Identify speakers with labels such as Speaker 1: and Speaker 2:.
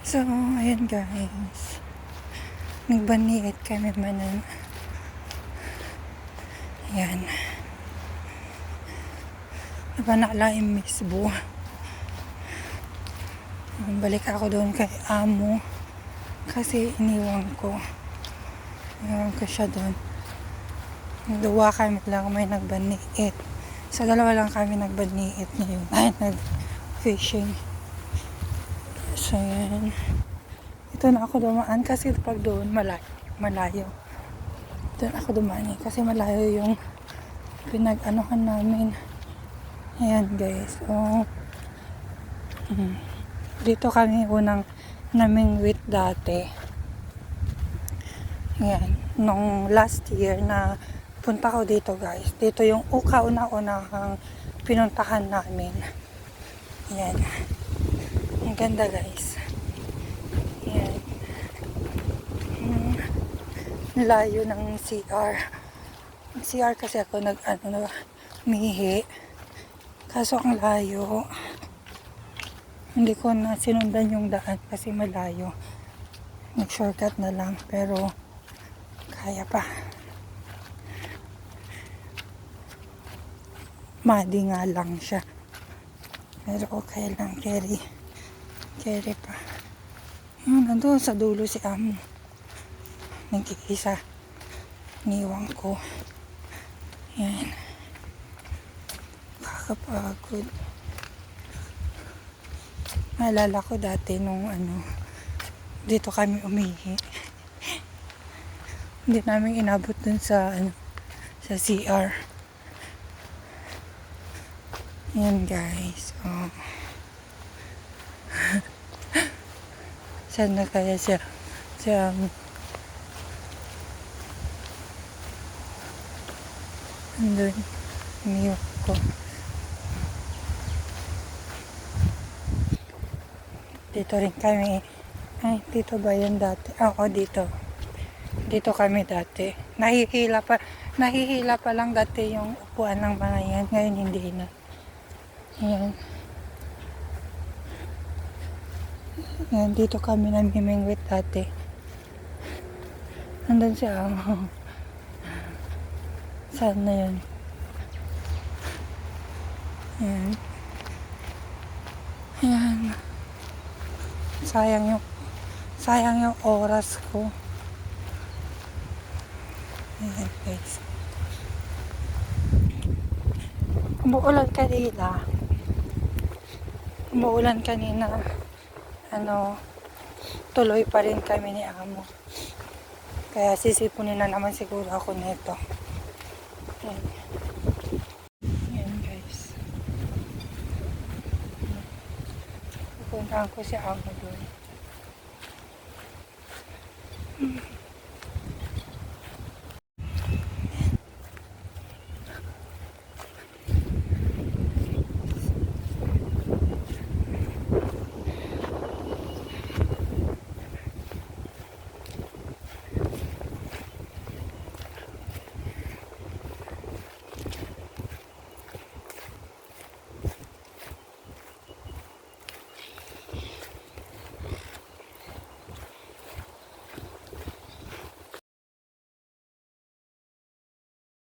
Speaker 1: So, ayan guys. Nagbaniit kami manan. Ayan. Napanakalaing misbo. Balik ako doon kay amo. Kasi iniwan ko siya doon. Duwa kami lang may nagbaniit. Sa dalawa lang kami nagbaniit ngayon. Ay, nag-fishing. So, yan. Ito na ako dumaan kasi pag doon malayo. Doon ako dumaan kasi malayo yung pinag-anuhan namin. Ayan guys. So, dito kami unang namingwit dati. Ayan. Nung last year na punta ko dito guys. Dito yung kauna-unahang pinuntahan namin. Ayan. Ang ganda guys. Ayan. Layo ng CR. CR kasi ako mihi. Kaso ang layo. Hindi ko na sinundan yung daan kasi malayo. Nag-shortcut na lang pero kaya pa. Madi nga lang siya. Pero okay lang, carry pa. Nandun sa dulo si amo. Nagkikisa. Niwang ko. Yan. Kakapagod. Naalala ko dati nung dito kami umihi. Hindi namin inabot dun sa sa CR. Yan guys. Oh. Saan na kaya siya? Andun. Niyok ko. Dito rin kami. Ay, dito ba yun dati? Oo, dito. Dito kami dati. Nahihila pa lang dati yung upuan ng mga yan. Ngayon hindi na. Ayan. Ayan, dito kami namimingwit dati. Nandun siya. Saan na yun? Ayan. Ayan. Sayang yung oras ko. Ayan guys. Umuulan kanina. Tuloy pa rin kami ni amo. Kaya sisipunin na naman siguro ako nito. Ayan. Ayan guys. Pupuntahan ko si amo doon.